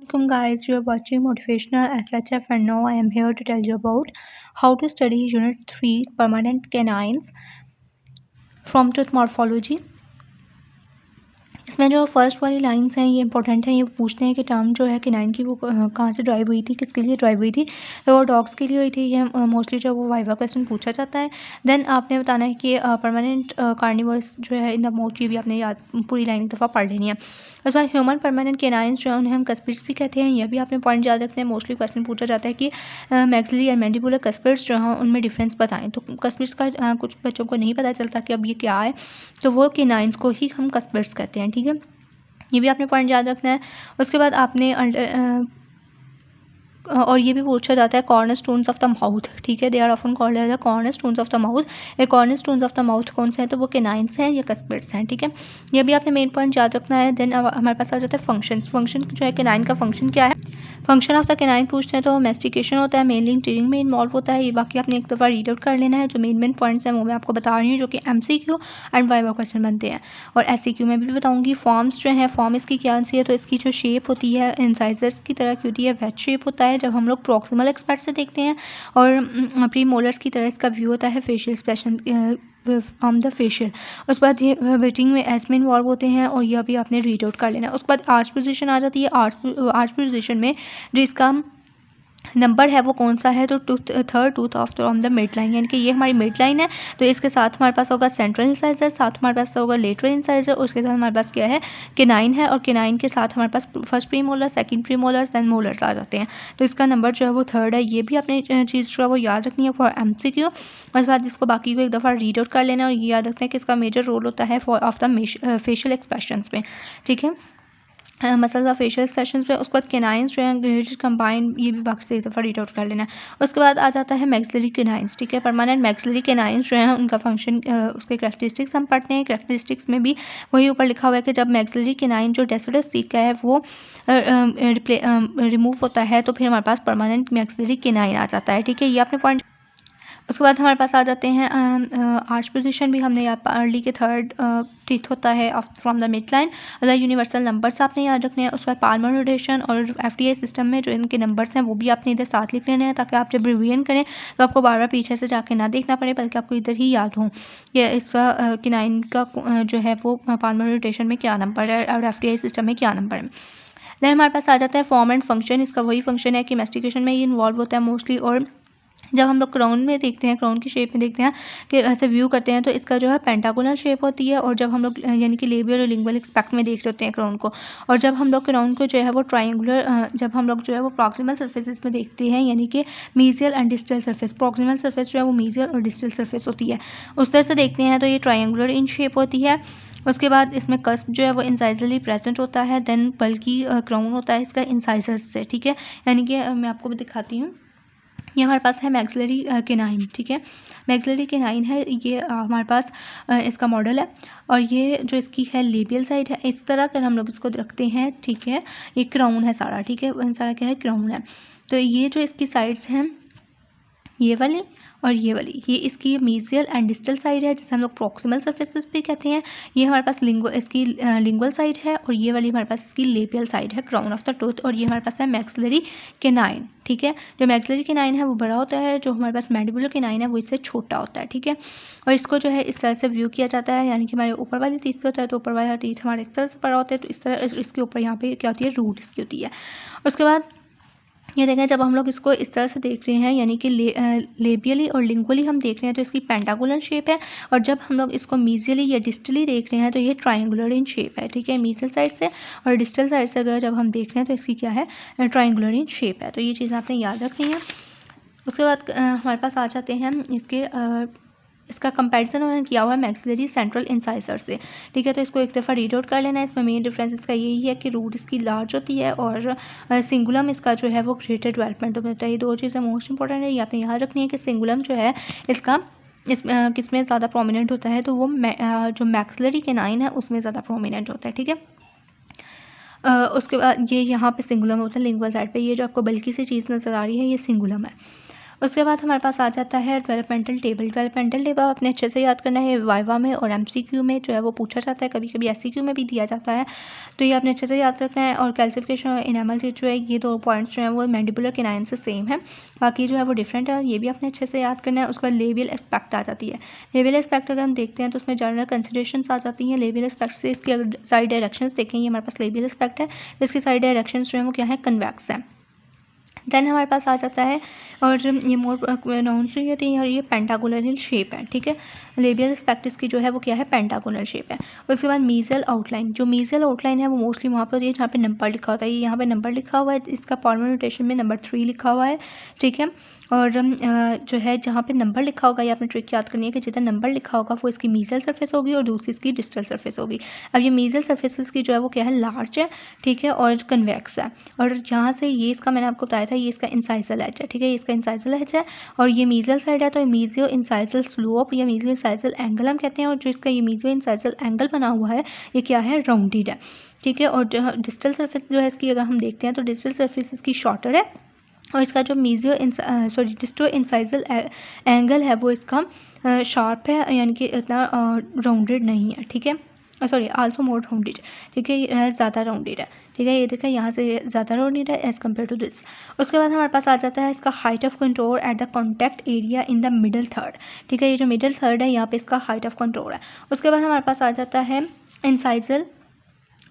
Assalamualaikum guys, you are watching Motivational SHF and now I am here to tell you about how to study Unit 3 Permanent Canines from Tooth Morphology। इसमें जो first वाली lines हैं ये important है। ये पूछते हैं कि टर्म जो है कैनाइन की वो कहाँ से ड्राइव हुई थी, किसके लिए ड्राइव हुई थी। तो वो डॉग्स के लिए हुई थी। ये मोस्टली जो वो वाइवा क्वेश्चन पूछा जाता है। देन आपने बताना है कि परमानेंट कार्निवर्स जो है इन द मोस्ट, ये भी आपने याद पूरी लाइन एक दफ़ा पढ़ लेनी है। उसके बाद ह्यूमन परमानेंट कैनाइंस जो है उन्हें हम कस्पिड्स भी कहते हैं। यह भी आपने पॉइंट याद रखते हैं। मोस्टली क्वेश्चन पूछा जाता है कि मैक्सिलरी एंड मैंडिबुलर कस्पिड्स जो हैं उनमें डिफरेंस बताएं। तो कस्पिड्स का कुछ बच्चों को नहीं पता चलता कि अब ये क्या है, तो वो कैनाइंस को ही हम कस्पिड्स कहते हैं। ठीक है, ये भी आपने पॉइंट याद रखना है। उसके बाद आपने और ये भी पूछा जाता है corner stones of the mouth. ठीक है, they are often called as the corner stones of the mouth. ये corner stones of the mouth कौन से हैं, तो वो कैनाइंस हैं या कस्पिड्स हैं। ठीक है, ये भी आपने मेन पॉइंट याद रखना है। देन हमारे पास आ जाता है फंक्शन जो है कैनाइन का फंक्शन क्या है। फंक्शन ऑफ द कैनाइन पूछते हैं तो मैस्टिकेशन होता है, मेनली टीयरिंग में इन्वॉल्व होता है। ये बाकी आपने एक दफ़ा रीड आउट कर लेना है। जो मेन पॉइंट्स हैं वो मैं आपको बता रही हूँ, जो कि MCQ एंड वाइवा क्वेश्चन बनते हैं। और SCQ में भी बताऊँगी। फॉर्म्स जो है, फॉर्म इसकी क्या है, तो इसकी जो शेप होती है इंसाइजर्स की तरह की होती है, वेज शेप होता है जब हम लोग प्रॉक्सिमल एक्सपर्ट से देखते हैं। और प्री मोलर्स की तरह इसका व्यू होता है facial expression from the facial. उसके बाद ये वेटिंग में एज में इन्वॉल्व होते हैं और यह भी आपने रीड आउट कर लेना है। उसके बाद आर्च पोजीशन आ जाती है। आर्च पोजीशन में जो इसका नंबर है वो कौन सा है, तो third tooth of from the mid line, यानी कि ये हमारी मिड लाइन है। तो इसके साथ हमारे पास होगा सेंट्रल इंसाइजर, साथ हमारे पास होगा लेटरल इंसाइजर, उसके साथ हमारे पास क्या है, कैनाइन है। और कैनाइन के साथ हमारे पास first premolar, second premolar, then molars आ जाते हैं। तो इसका नंबर जो है वो थर्ड है। ये भी अपनी चीज़ जो है वो याद रखनी है फॉर MCQ। उसके बाद इसको बाकी को एक दफ़ा रीड आउट कर लेना और ये याद रखना है कि इसका मेजर रोल होता है for of the facial expressions में। ठीक है, मसल्स ऑफ फेशियल एक्सप्रेशंस पे। उसके बाद कैनाइंस जो हैं कंबाइन, ये भी बाकी से एक दफ़ा रीड आउट कर लेना है। उसके बाद आ जाता है मैक्सिलरी कैनाइंस। ठीक है, परमानेंट मैक्सिलरी कैनाइंस जो हैं उनका फंक्शन, उसके करैक्टरिस्टिक्स हम पढ़ते हैं। करैक्टरिस्टिक्स में भी वही ऊपर लिखा हुआ है कि जब मैक्सिलरी कैनाइन जो डेसिडस टीथ का है वो रिमूव होता है तो फिर हमारे पास परमानेंट मैक्सिलरी कैनाइन आ जाता है। ठीक है, ये आपने पॉइंट। उसके बाद हमारे पास आ जाते हैं आर्च पोजीशन भी हमने याद पढ़ ली कि थर्ड टीथ होता है from the mid line. Other universal numbers आपने याद रखने हैं। उसके बाद पाल्मर रोटेशन और FTA सिस्टम में जो इनके नंबर्स हैं वो भी आपने इधर साथ लिख लेने हैं, ताकि आप जब रिवीजन करें तो आपको बार बार पीछे से जाके ना देखना पड़े, बल्कि आपको इधर ही याद हो कि इसका कैनाइन का जो है वो पाल्मर रोटेशन में क्या नंबर है और FTA सिस्टम में क्या नंबर है। देन हमारे पास आ जाता है फॉर्म एंड फंक्शन। इसका वही फंक्शन है कि मैस्टिकेशन में ये इन्वॉल्व होता है मोस्टली। और जब हम लोग क्राउन में देखते हैं, क्राउन की शेप में देखते हैं कि ऐसे व्यू करते हैं, तो इसका जो है पेंटागोनल शेप होती है। और जब हम लोग यानी कि लेबियल और लिंगुअल एक्सपेक्ट में देख रहे होते हैं क्राउन को, और जब हम लोग क्राउन को जो है वो ट्रायंगुलर, जब हम लोग जो है वो प्रॉक्सिमल सर्फेसिस में देखते हैं, यानी कि mesial and distal surface. Proximal surface जो है वो मीजियल और डिस्टल सर्फेस होती है, उस तरह से देखते हैं तो ये ट्रायंगुलर इन शेप होती है। उसके बाद इसमें कस्प जो है वो इंसाइजरली प्रेजेंट होता है। देन बल्कि क्राउन होता है इसका इंसाइजर्स से। ठीक है, यानी कि मैं आपको भी दिखाती हूँ। ये हमारे पास है मैक्सिलरी कैनाइन। ठीक है, मैक्सिलरी कैनाइन है ये हमारे पास इसका मॉडल है। और ये जो इसकी है लेबियल साइड है, इस तरह कर हम लोग इसको रखते हैं। ठीक है, ये क्राउन है सारा। ठीक है, सारा क्या है, क्राउन है। तो ये जो इसकी साइड्स हैं, ये वाली और ये वाली, ये इसकी मीजियल एंड डिस्टल साइड है, जिसे हम लोग प्रॉक्सिमल सर्फेसिस भी कहते हैं। ये हमारे पास इसकी लिंगुअल साइड है और ये वाली हमारे पास इसकी लेबियल साइड है, क्राउन ऑफ द टूथ। और ये हमारे पास है मैक्सिलरी कैनाइन। ठीक है, जो मैक्सिलरी कैनाइन है वो बड़ा होता है, जो हमारे पास मैंडिबुलर कैनाइन है वो इससे छोटा होता है। ठीक है, और इसको जो है इस तरह से व्यू किया जाता है, यानी कि हमारे ऊपर वाली टीथ पे होता है, तो ऊपर वाला टीथ हमारे इस तरह से बड़ा होता है, तो इस तरह इसके ऊपर यहाँ पे क्या होती है, रूट इसकी होती है। उसके बाद ये देखें, जब हम लोग इसको इस तरह से देख रहे हैं, यानी कि लेबियली और लिंगुअली हम देख रहे हैं, तो इसकी पेंटागोनल शेप है। और जब हम लोग इसको मीजियली या डिस्टली देख रहे हैं तो ये ट्रायंगुलर इन शेप है। ठीक है, मीजियल साइड से और डिस्टल साइड से अगर जब हम देख रहे हैं तो इसकी क्या है, ट्रायंगुलर इन शेप है। तो ये चीज़ आपने याद रखनी है। उसके बाद हमारे पास आ जाते हैं इसका कंपैरिजन उन्होंने किया हुआ है मैक्सिलरी सेंट्रल इंसाइजर से। ठीक है, तो इसको एक दफ़ा रीड आउट कर लेना है। इसमें मेन डिफरेंस इसका यही है कि रूट इसकी लार्ज होती है और सिंगुलम इसका जो है वो ग्रेटर डेवलपमेंट होता है। ये दो चीज़ें मोस्ट इंपॉर्टेंट है, ये आपने याद रखनी है कि सिंगुलम जो है इसका किसमें ज़्यादा प्रोमिनेंट होता है, तो वो जो मैक्सिलरी कैनाइन है उसमें ज़्यादा प्रोमिनेंट होता है। ठीक है, उसके बाद ये यहाँ पे सिंगुलम होता है लिंगुअल साइड पे। ये जो आपको बल्कि सी चीज़ नज़र आ रही है ये सिंगुलम है। उसके बाद हमारे पास आ जाता है डेवलपमेंटल टेबल। डेवलपमेंटल टेबल आपने अच्छे से याद करना है, वाइवा में और एमसीक्यू में जो है वो पूछा जाता है, कभी कभी एससीक्यू में भी दिया जाता है, तो ये आपने अच्छे से याद रखना है। और कैल्सिफिकेशन और इनेमल जो है ये 2 पॉइंट्स जो हैं वो मैंडिबुलर केनाइन से सेम है, बाकी जो है वो डिफरेंट है, ये भी आपने अच्छे से याद करना है। उसके बाद लेबियल एस्पेक्ट आ जाती है। लेबियल एस्पेक्ट अगर हम देखते हैं तो उसमें जनरल कंसिडरेशंस आ जाती हैं। लेबियल एस्पेक्ट से इसकी अगर सारी डायरेक्शंस देखें, ये हमारे पास लेबियल एस्पेक्ट है, तो इसकी सारी डायरेक्शंस जो है वो क्या है, कन्वेक्स है। देन हमारे पास आ जाता है और ये मोर नाउंस जो होती है, ये पेंटागोनल शेप है, ठीक है। लेबियल एस्पेक्ट की जो है वो क्या है, पेंटागोनल शेप है। उसके बाद मीजल आउटलाइन, जो मीजल आउटलाइन है वो मोस्टली वहाँ पर होती है जहाँ पे नंबर लिखा होता है। ये यहाँ पे नंबर लिखा हुआ है, इसका फॉर्मल नोटेशन में नंबर 3 लिखा हुआ है, ठीक है। और जो है जहाँ पे नंबर लिखा होगा, ये आपने ट्रिक याद करनी है कि जितना नंबर लिखा होगा वो इसकी मीजल सरफेस होगी और दूसरी इसकी डिस्टल सरफेस होगी। अब ये मीजल सरफेस की जो है वो क्या है, लार्ज है, ठीक है, और कन्वेक्स है। और यहाँ से ये इसका मैंने आपको बताया था, ये इसका इंसाइजल एज है, ठीक है, ये इसका इंसाइजल एज है। और ये मीजल साइड है, तो मीजियो इंसाइजल स्लोप या मीजियो इंसाइजल एंगल हम कहते हैं। और जो इसका ये मीजियो इंसाइजल एंगल बना हुआ है, ये क्या है, राउंडेड है, ठीक है। और जो डिस्टल सरफेस जो है इसकी अगर हम देखते हैं तो डिस्टल सरफेस इसकी शॉर्टर है, और इसका जो डिस्टो इंसाइजल एंगल है वो इसका शार्प है, यानी कि इतना राउंडेड नहीं है, ठीक है। सॉरी, आल्सो मोर राउंडेड, ठीक है, ये ज़्यादा राउंडेड है, ठीक है। ये देखा यहाँ से ज़्यादा राउंडेड है एज़ कम्पेयर टू दिस। उसके बाद हमारे पास आ जाता है इसका height of control at the contact area in the middle third, ठीक है। ये जो मिडल थर्ड है यहाँ पे इसका हाइट ऑफ कंट्रोल है। उसके बाद हमारे पास आ जाता है इंसाइजल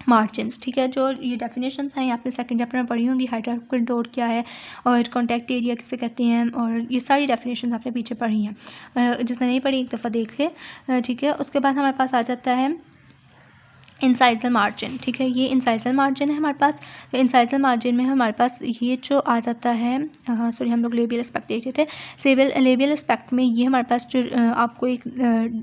मार्जिन्स, ठीक है। जो ये डेफिनेशंस हैं आपने सेकंड चैप्टर में पढ़ी होंगी, हाइट ऑफ कंट्रोल क्या है और कॉन्टैक्ट एरिया किसे कहते हैं, और ये सारी डेफिनेशंस आपने पीछे पढ़ी हैं। जिसने नहीं पढ़ी एक दफ़ा देख ले, ठीक है। उसके बाद हमारे पास आ जाता है इंसाइजल मार्जिन, ठीक है, ये इंसाइजल मार्जिन है हमारे पास। तो इंसाइजल मार्जिन में हमारे पास ये जो आ जाता है, सॉरी हम लोग लेबियल एस्पेक्ट देख रहे थे, लेबियल एस्पेक्ट में ये हमारे पास जो आपको एक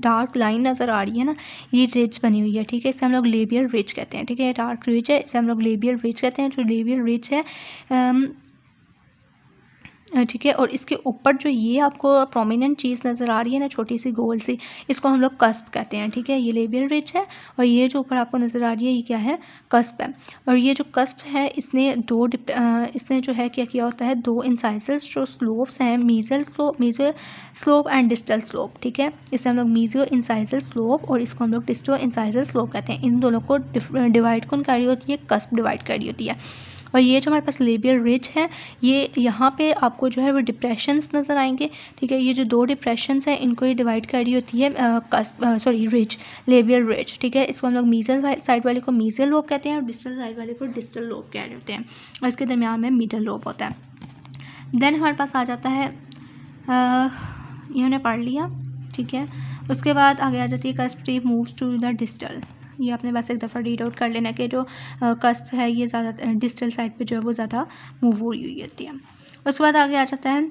डार्क लाइन नज़र आ रही है ना, ये रिज बनी हुई है, ठीक है, इसे हम लोग लेबियल रिज कहते हैं, ठीक है। डार्क रिज है, इसे हम लोग लेबियल रिज कहते हैं। जो लेबियल रिज है, ठीक है, और इसके ऊपर जो ये आपको प्रोमिनेंट चीज़ नज़र आ रही है ना, छोटी सी गोल सी, इसको हम लोग कस्प कहते हैं, ठीक है। ये लेबियल रिज है, और ये जो ऊपर आपको नज़र आ रही है ये क्या है, कस्प है। और ये जो कस्प है इसने इसने जो है क्या किया होता है, 2 इंसाइजल्स जो स्लोप्स हैं, मीजल स्लोप एंड डिस्टल स्लोप, ठीक है। इसे हम लोग मीजियो इंसाइजल स्लोप और इसको हम लोग डिस्टो इंसाइजल स्लोप कहते हैं। इन दोनों को डिवाइड कौन कर रही होती है, कस्प डिवाइड कर रही होती है। और ये जो हमारे पास लेबियल रिज है, ये यहाँ पे आपको जो है वो डिप्रेशंस नज़र आएंगे, ठीक है। ये जो 2 डिप्रेशंस हैं इनको ये डिवाइड कर रही होती है रिज, लेबियल रिज, ठीक है। इसको हम लोग मीजल साइड वाले को मीजल लोब कहते हैं और डिस्टल साइड वाले को डिस्टल लोब कह रहे होते हैं, और इसके दरमियान में मिडल लोब होता है। देन हमारे पास आ जाता है, ये हमने पढ़ लिया, ठीक है। उसके बाद आगे आ जाती है cusp tip moves to the distal. ये आपने बस एक दफ़ा रीड आउट कर लेना कि जो कस्प है ये ज़्यादा डिस्टल साइड पे जो है वो ज़्यादा मूव हो रही होती है। उसके बाद आगे आ जाता है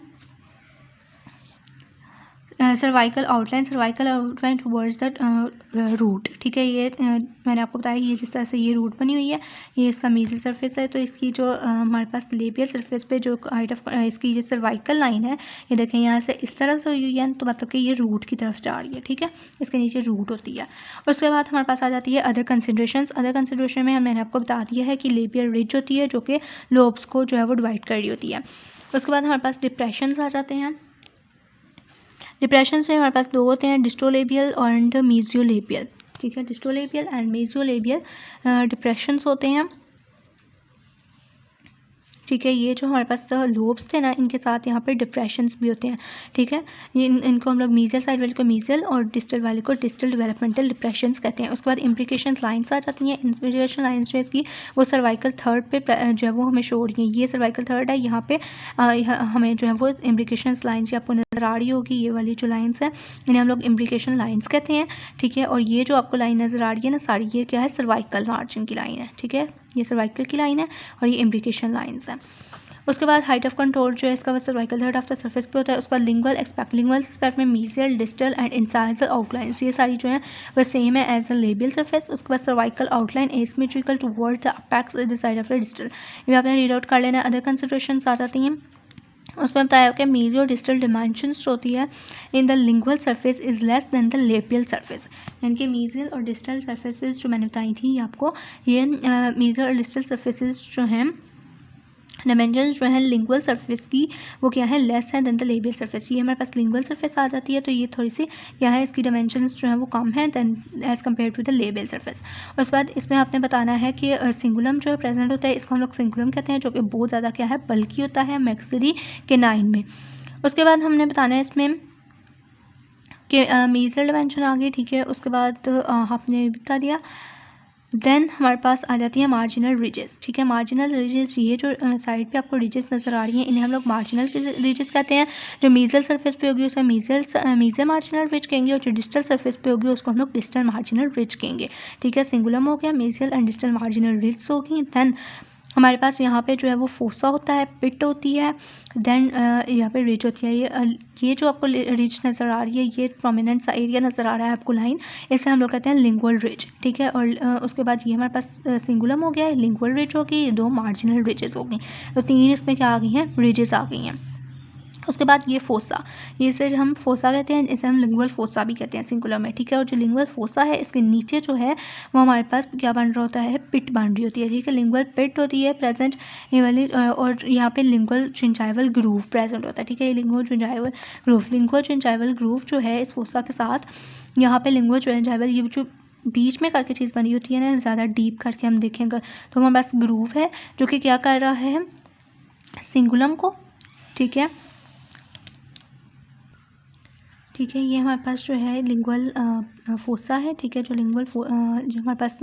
cervical outline towards the root, ठीक है। ये मैंने आपको बताया ये जिस तरह से ये रूट बनी हुई है, ये इसका मीजल सरफेस है। तो इसकी जो हमारे पास लेबियल सरफेस पे जो हाइट ऑफ इसकी जो सर्वाइकल लाइन है, ये देखें यहाँ से इस तरह से हुई है, तो मतलब कि ये रूट की तरफ जा रही है, ठीक है। इसके नीचे रूट होती है। उसके बाद हमारे पास आ जाती है अदर कंसिडरेशन में मैंने आपको बता दिया है कि लेबियल रिज होती है जो कि लोब्स को जो है वो डिवाइड कर रही होती है। उसके बाद हमारे पास डिप्रेशंस आ जाते हैं। डिप्रेशन से हमारे पास 2 होते हैं, डिस्टोलेबियल एंड मीजियोलेबियल, ठीक है। डिस्टोलेबियल एंड मीजियोलेबियल डिप्रेशंस होते हैं, ठीक है। ये जो हमारे पास लोब्स थे ना, इनके साथ यहाँ पर डिप्रेशंस भी होते हैं, ठीक है। इनको हम लोग मीजल साइड वाले को मीजल और डिस्टल वाले को डिस्टल डेवलपमेंटल डिप्रेशंस कहते हैं। उसके बाद इम्प्लिकेशन लाइंस आ जाती हैं। इम्प्लिकेशन लाइंस जो है इसकी वो सर्वाइकल थर्ड पे जो है वो हमें शो हो रही है। ये सर्वाइकल थर्ड है, यहाँ पे हमें जो है वो इम्प्लिकेशन लाइंस आपको नज़र आ रही होगी, ये वाली जो लाइंस है इन्हें हम लोग इम्प्लिकेशन लाइंस कहते हैं, ठीक है। और ये जो आपको लाइन नज़र आ रही है ना सारी, ये क्या है, सर्वाइकल मार्जिन की लाइन है, ठीक है। ये सर्वाइकल की लाइन है और ये इम्प्लिकेशन लाइंस है। उसके बाद हाइट ऑफ कंट्रोल जो है इसका वो cervical third of the surface पे होता है। उसके बाद लिंगुअल एस्पेक्ट में mesial, distal end incisal outlines, ये सारी जो है वो सेम है एज अ लेबियल सरफेस। उसके बाद cervical outline asymmetrical towards the apex the side of the distal, ये आपने रीड आउट कर लेना है। अदर कंसिडरेशंस आ जाती हैं, उसमें बताया कि मीजियो डिस्टल डिमेंशंस जो होती है in the lingual surface is less than the labial surface, यानी कि मीजियल और डिस्टल सरफेसेस जो मैंने बताई थी आपको, ये मीजियल और डिस्टल सरफेसेस जो हैं डायमेंशन जो है लिंगुअल सरफेस की वो क्या है, लेस है देन द लेबियल सरफेस। ये हमारे पास लिंगुअल सरफेस आ जाती है तो ये थोड़ी सी क्या है, इसकी डायमेंशंस जो है वो कम है then as compared to the labial surface. उसके बाद इसमें आपने बताना है कि सिंगुलम जो है प्रेजेंट होता है, इसको हम लोग सिंगुलम कहते हैं, जो कि बहुत ज़्यादा क्या है, बल्कि होता है मैक्सिलरी केनाइन में। उसके बाद हमने बताना है इसमें कि मीजल डायमेंशन आ गई, ठीक है। उसके बाद आपने बता दिया। देन हमारे पास आ जाती है मार्जिनल रिजेस, ठीक है। मार्जिनल रिजेस, ये जो साइड पे आपको रिजेस नज़र आ रही हैं, इन्हें हम लोग मार्जिनल रिजेस कहते हैं। जो मीजल सरफेस पे होगी उसे मीजल मार्जिनल रिज कहेंगे, और जो डिस्टल सरफेस पे होगी उसको हम लोग डिस्टल मार्जिनल रिज कहेंगे, ठीक है। सिंगुलम हो गया, मीजल एंड डिस्टल मार्जिनल रिज होगी। देन हमारे पास यहाँ पे जो है वो फोसा होता है, पिट होती है, देन यहाँ पे रिज होती है। ये जो आपको रिज नज़र आ रही है, ये प्रोमिनेंट सा एरिया नज़र आ रहा है आपको लाइन, इसे हम लोग कहते हैं लिंगुअल रिज, ठीक है। और उसके बाद ये हमारे पास सिंगुलम हो गया है, लिंगुअल रिज होगी, ये 2 मार्जिनल रिजेस हो गई, तो 3 इसमें क्या आ गई हैं, रिजेस आ गई हैं। उसके बाद ये फोसा, ये से हम फोसा कहते हैं, इसे हम लिंगुअल फोसा भी कहते हैं सिंगुलर में, ठीक है। और जो लिंगुअल फोसा है, इसके नीचे जो है वो हमारे पास क्या बन रहा होता है, पिट बन रही होती है, ठीक है। लिंगुअल पिट होती है प्रेजेंट ये वाली, और यहाँ पे लिंगुअल जिंजाइवल ग्रूव प्रेजेंट होता है, ठीक है। ये लिंगुअल जिंजाइवल ग्रूव जो है इस फोसा के साथ, यहाँ पे लिंगुअल जिंजाइवल, ये जो बीच में करके चीज़ बनी होती है ना, ज़्यादा डीप करके हम देखेंगे तो हमारे पास ग्रूव है जो कि क्या कर रहा है, सिंगुलम को, ठीक है, ठीक है। ये हमारे पास जो है लिंगुअल फोसा है, ठीक है। जो जो हमारे पास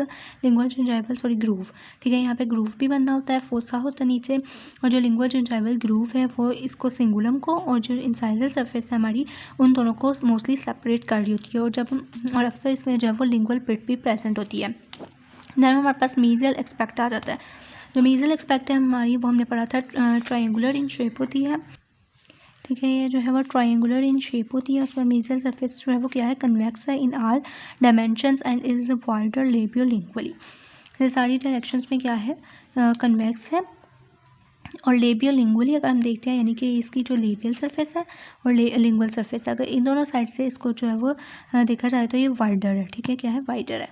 लिंगुअल जिंजाइवल ग्रूव, ठीक है, यहाँ पे ग्रूव भी बनना होता है, फोसा होता है नीचे, और जो लिंगुअल जिंजाइवल ग्रूव है वो इसको सिंगुलम को और जो इंसाइजल सरफेस है हमारी, उन दोनों को मोस्टली सेपरेट कर रही होती है, और अक्सर इसमें जो है वो लिंगुअल पिट भी प्रेजेंट होती है। देन हमारे पास मीजल एक्सपेक्ट आ जाता है। जो मीजल एक्सपेक्ट है हमारी, वो हमने पढ़ा था ट्रायंगुलर इन शेप होती है, ठीक है। ये जो है वो ट्रायंगुलर इन शेप होती है। उसका मीजल सरफेस जो है वो क्या है, कन्वेक्स है इन आल डायमेंशंस एंड इज वाइडर लेबियोलिंगुअली। ये सारी डायरेक्शंस में क्या है, कन्वेक्स है। और लेबियोलिंगुअली अगर हम देखते हैं, यानी कि इसकी जो लेबियल सरफेस है और लिंगुअल सरफेस है, अगर इन दोनों साइड से इसको जो है वो देखा जाए तो ये वाइडर है, ठीक है। क्या है, वाइडर है।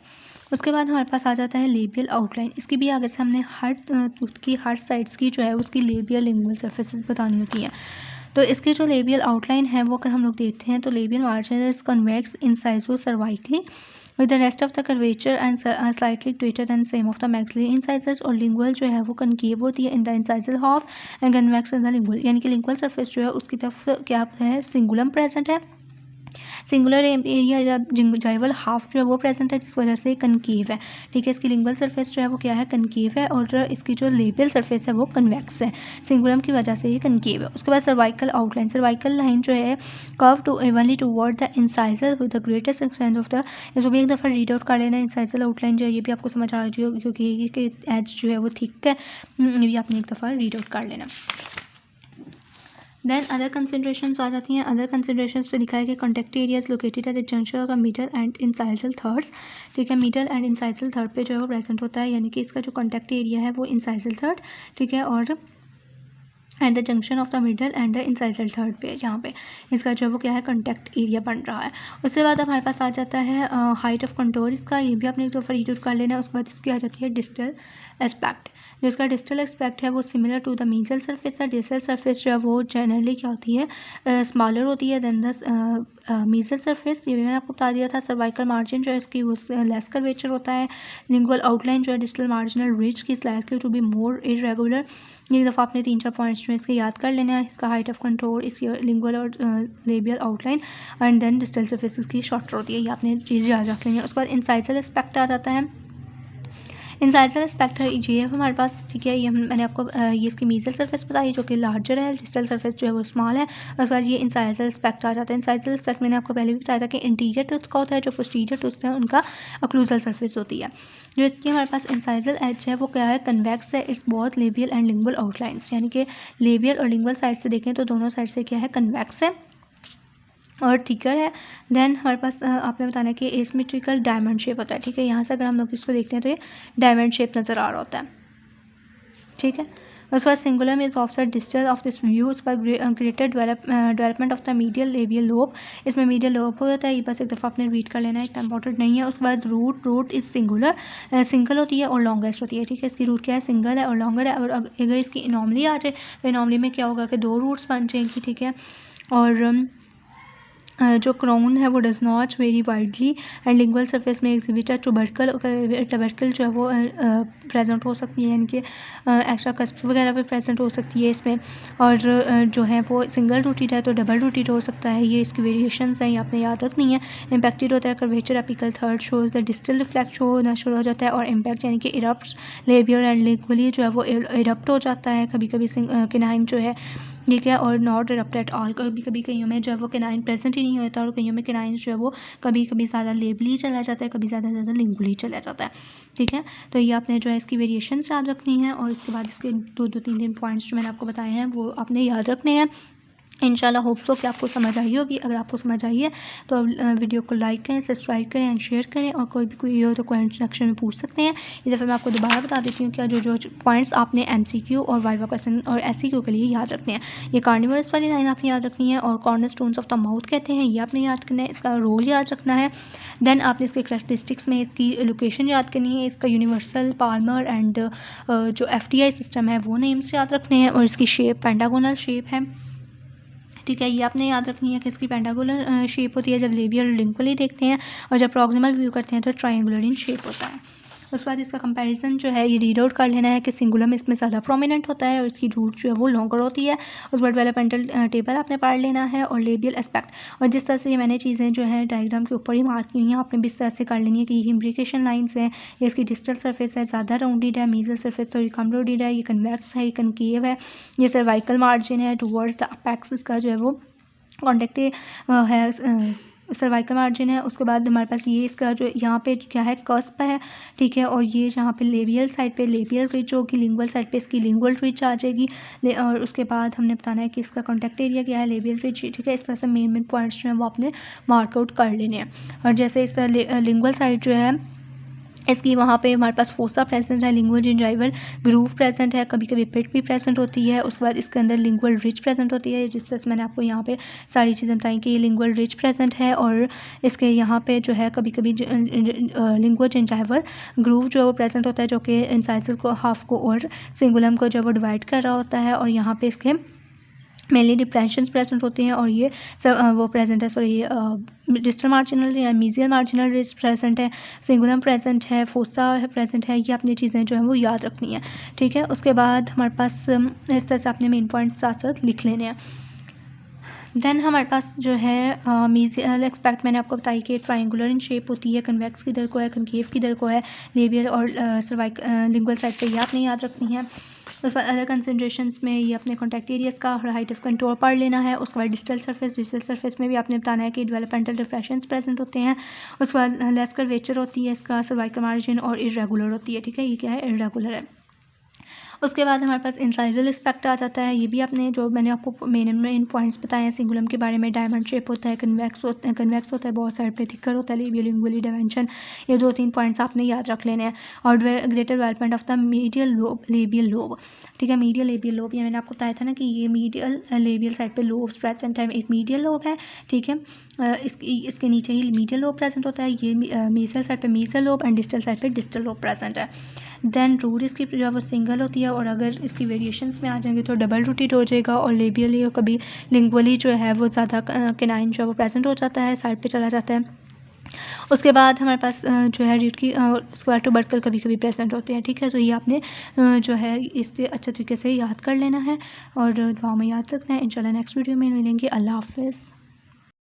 उसके बाद हमारे पास आ जाता है लेबियल आउटलाइन। इसकी भी आगे से हमने हर टूथ की हर साइड्स की जो है उसकी लेबियल लिंगुअल सरफेसेस बतानी होती हैं। तो इसकी जो लेबियल आउटलाइन है वो अगर हम लोग देखते हैं तो labial margin is convex incisocervically with the rest of the curvature and slightly greater than same of the maxillary incisors. और लिंगुअल जो है वो कनकेव होती है in the incisal half and convex in the lingual, यानी कि lingual surface जो है उसकी तरफ क्या है, सिंगुलम प्रेजेंट है, सिंगुलर एरिया या जिंजाइवल हाफ जो है वो प्रेजेंट है, जिस वजह से कनकेव है, ठीक है। इसकी लिंगुअल सरफेस जो है वो क्या है, कनकेव है, और इसकी जो लेबियल सरफेस है वो कन्वेक्स है, सिंगुलम की वजह से ये कनकेव है। उसके बाद सर्वाइकल आउटलाइन, सर्वाइकल लाइन जो है curve to evenly toward the incisal with the greatest extent of the, इसको भी एक दफ़ा रीड आउट कर लेना। इंसाइजल आउटलाइन जो है ये भी आपको समझ आ रही होगी क्योंकि एज जो है वो थिक है, ये भी आपने एक दफ़ा रीड आउट कर लेना। देन अदर कंसिडरेशंस आ जाती हैं। अदर कंसिडरेशंस पे लिखा है कि contact areas located at the junction of the middle and incisal thirds, ठीक है। मिडल एंड इंसाइजल थर्ड पे जो है वो प्रेजेंट होता है, यानी कि इसका जो कॉन्टैक्ट एरिया है वो इंसाइजल थर्ड, ठीक है, और at the junction of the middle and the incisal third पे यहाँ पे इसका जो है वो क्या है, कॉन्टैक्ट एरिया बन रहा है। उसके बाद हमारे पास आ जाता है हाइट ऑफ कंटोर, इसका ये भी आपने एक दफ़ा रीड आउट कर लेना है। उसके बाद इसकी आ जाती है डिस्टल एस्पेक्ट, जो इसका डिस्टल एस्पेक्ट है वो सिमिलर टू द मीजल सरफेस है। डिस्टल सरफेस जो है वो जनरली क्या होती है, स्मॉलर होती है देन द मीजल सरफेस, ये मैंने आपको बता दिया था। सर्वाइकल मार्जिन जो है इसकी वो लेस कर्वेचर होता है। लिंगुअल आउटलाइन जो है डिस्टल मार्जिनल रिज की slightly to be more irregular. एक दफ़ा आपने 3-4 पॉइंट्स जो इसके याद कर लेना है। इसका हाइट ऑफ कंट्रोल, इसकी लिंगुअल और labial outline, and then distal surface की शॉर्टर होती है, ये आपने चीज़ याद रख लेंगे। उसके बाद इंसाइजल एस्पेक्ट आ जाता है। इंसाइजल एस्पेक्ट है ये है हमारे पास, ठीक है। ये मैंने आपको ये इसकी मीजल सरफेस बताई जो कि लार्जर है, डिस्टल सरफेस जो है वो स्मॉल है। उसके बाद ये इंसाइजल एस्पेक्ट आ जाता है। इंसाइजल एस्पेक्ट मैंने आपको पहले भी बताया था कि इंटीरियर टूथ का होता है, जो पोस्टीरियर टूथ है उनका अक्लूजल सरफेस होती है। जो इसकी हमारे पास इंसाइजल एज है वो क्या है, कन्वेक्स है। It's both labial and lingual outlines, यानी कि लेबियल और लिंगुअल साइड से देखें तो दोनों साइड से क्या है, कन्वेक्स है और थिकर है। देन हमारे पास आपने बताना है कि एसिमेट्रिकल डायमंड शेप होता है, ठीक है। यहाँ से अगर हम लोग इसको देखते हैं तो ये डायमंड शेप नज़र आ रहा होता है, ठीक है। उसके बाद cingulum is of the distal of this view, उसके बाद greater development of the medial labial lobe, इसमें मीडियल लोब होता है, ये बस एक दफ़ा आपने रीड कर लेना है, इतना इंपॉर्टेंट नहीं है। उसके बाद रूट इज सिंगुलर, सिंगल होती है और लॉन्गेस्ट होती है, ठीक है। इसकी रूट क्या है, सिंगल है और लॉन्गर है। और अगर इसकी इनॉमली आ जाए तो इनॉमली में क्या होगा कि 2 रूट्स बन जाएंगी, ठीक है। और जो क्राउन है वो does not very widely and lingual surface में एग्जिबिट टबर्कल जो है वो प्रेजेंट हो सकती है, यानी कि एक्स्ट्रा कस्प वगैरह भी प्रेजेंट हो सकती है इसमें। और जो है वो सिंगल रूटेड है तो डबल रूटेड हो सकता है, ये इसकी वेरिएशंस हैं, ये आपने याद रखनी है। इम्पैक्टेड होता है curvature apical third shows the distal reflect show होना शुरू हो जाता है, और इम्पैक्ट यानी कि इरप्ट लेबियल एंड लिंगुअली जो है वो इरप्ट हो जाता है कभी कभी किनाइन जो है, ठीक है। और नॉट इरप्ट एट ऑल, कभी कभी कईयों में जो है वो किनाइन प्रेजेंट ही नहीं होता, और कईयों में किनाइन जो है वो कभी कभी ज़्यादा लेबली चला जाता है, कभी ज़्यादा लिंगुअली चला जाता है, ठीक है। तो ये आपने जो है इसकी वेरिएशंस याद रखनी है, और इसके बाद इसके 2-3 पॉइंट्स जो मैंने आपको बताए हैं वो आपने याद रखने हैं। इंशाल्लाह होप सो कि आपको समझ आई होगी। अगर आपको समझ आई है तो वीडियो को लाइक करें, सब्सक्राइब करें एंड शेयर करें, और कोई भी कोई हो तो कमेंट सेक्शन में पूछ सकते हैं। इस दफ़ा मैं आपको दोबारा बता देती हूँ कि जो पॉइंट्स आपने MCQ और वाइवा क्वेश्चन और SCQ के लिए याद रखने हैं। ये कार्निवरस वाली लाइन आपने याद रखनी है, और corner stones of the mouth कहते हैं, ये आपने याद करना है, इसका रोल याद रखना है। देन आपने इसके करैक्टरिस्टिक्स में इसकी लोकेशन याद करनी है, इसका यूनिवर्सल, पाल्मर एंड जो FTI सिस्टम है वो नेम्स याद रखने हैं, और इसकी शेप पेंटागोनल शेप है, ठीक है। ये आपने याद रखनी है कि इसकी पेंटागोनल शेप होती है जब लेबियल और लिंगुअली देखते हैं, और जब प्रॉक्सिमल व्यू करते हैं तो ट्रायंगुलर इन शेप होता है। उसके बाद इसका कंपैरिजन जो है ये रीड आउट कर लेना है कि सिंगुलम इसमें ज़्यादा प्रोमिनेंट होता है और इसकी रूट जो है वो लॉन्गर होती है। उसके बाद डेवलपमेंटल टेबल आपने पढ़ लेना है, और लेबियल एस्पेक्ट, और जिस तरह से ये मैंने चीज़ें जो है डायग्राम के ऊपर ही मार्क की हुई हैं आपने भी इस तरह से कर लेनी है कि ये इम्ब्रिकेशन लाइन्स हैं, ये इसकी डिस्टल सरफेस है ज़्यादा राउंडेड है, मीजल सरफेस थोड़ी कम राउंडेड है, ये कन्वेक्स है, ये कनकेव है, ये सर्वाइकल मार्जिन है टुवर्ड्स द अपेक्स, इसका जो है वो कॉन्टेक्ट है, सर्वाइकल मार्जिन है। उसके बाद हमारे पास ये इसका जो यहाँ पे क्या है, कस्प है, ठीक है। और ये जहाँ पे लेबियल साइड पे लेबियल रिच होगी, लिंगुअल साइड पे इसकी लिंगुअल रिच आ जाएगी। और उसके बाद हमने बताना है कि इसका कॉन्टेक्ट एरिया क्या है, लेबियल रिच, ठीक है। इस तरह से मेन पॉइंट्स जो हैं वो आपने मार्कआउट कर लेने हैं। और जैसे इसका लिंगुअल साइड जो है इसकी वहाँ पे हमारे पास फोसा प्रेजेंट है, लिंगुअल जिंजाइवल ग्रूव प्रेजेंट है, कभी कभी पिट भी प्रेजेंट होती है। उसके बाद इसके अंदर लिंगुअल रिच प्रेजेंट होती है, जिस तरह से मैंने आपको यहाँ पे सारी चीज़ें बताई कि ये लिंगुअल रिच प्रेजेंट है। और इसके यहाँ पे जो है कभी कभी लिंगुअल जिंजाइवल ग्रूव जो है वो प्रेजेंट होता है, जो कि इंसाइजल को हाफ को और सिंगुलम को जो वो डिवाइड कर रहा होता है। और यहाँ पे इसके मेनली डिप्रेशंस प्रेजेंट होते हैं, और ये वो प्रेजेंट है, सॉरी ये डिस्टल मार्जिनल या मीजियल मार्जिनल रिच प्रेजेंट है, सिंगुलम प्रेजेंट है, फोसा प्रेजेंट है। ये अपनी चीज़ें जो हैं वो याद रखनी है, ठीक है। उसके बाद हमारे पास इस तरह से अपने मेन पॉइंट्स साथ साथ लिख लेने हैं। देन हमारे पास जो है मीजियल एक्सपेक्ट मैंने आपको बताई कि ट्रायंगुलर इन शेप होती है, कन्वेक्स किधर को है, कनकेव किधर को है, लेबियल और लिंगुअल साइड पे ये आपने याद रखनी है। उसके बाद अदर कंसंट्रेशंस में ये अपने कॉन्टैक्ट एरियाज का और हाइट ऑफ कंट्रोल पढ़ लेना है। उसके बाद डिजिटल सरफेस में भी आपने बताना है कि डेवलपमेंटल डिप्रेशंस प्रेजेंट होते हैं। उसके बाद लेस कर्वेचर होती है इसका, सर्वाइकल मार्जिन, और इरेगुलर होती है, ठीक है। ये क्या है, इरेगुलर है। उसके बाद हमारे पास इंसाइजल एस्पेक्ट आ जाता है, ये भी आपने जो मैंने आपको मेन पॉइंट्स बताए हैं सिंगुलम के बारे में, डायमंड शेप होता है, कन्वेक्स होता है, बहुत साइड पे थिकर होता है, लेबियल लिंगुअली डायमेंशन, ये 2-3 पॉइंट्स आपने याद रख लेने हैं। और greater development of the medial lobe, labial lobe, ठीक है। मीडियल लेबियल लोब, ये मैंने आपको बताया था ना कि ये मीडियल लेबियल साइड पे लोब्स प्रेजेंट है, एक मीडियल लोब है, ठीक है। इसके नीचे ही मीडियल लोब प्रेजेंट होता है, ये मीसल साइड पे मीसल लोब एंड डिस्टल साइड पे डिस्टल लोब प्रेजेंट है। देन रूट इसकी जो है वो सिंगल होती है, और अगर इसकी वेरिएशंस में आ जाएंगे तो डबल रूटेड हो जाएगा, और लेबियली और कभी लिंगुअली जो है वो ज़्यादा किनाइन जो है वो प्रेजेंट हो जाता है, साइड पे चला जाता है। उसके बाद हमारे पास जो है रीड की उसके बाद टुबरकल कभी कभी प्रेजेंट होते हैं, ठीक है। तो ये आपने जो है इससे अच्छे तरीके से याद कर लेना है और दुआ में याद रखना है। इंशाल्लाह नेक्स्ट वीडियो में मिलेंगे। अल्लाह हाफ़िज़।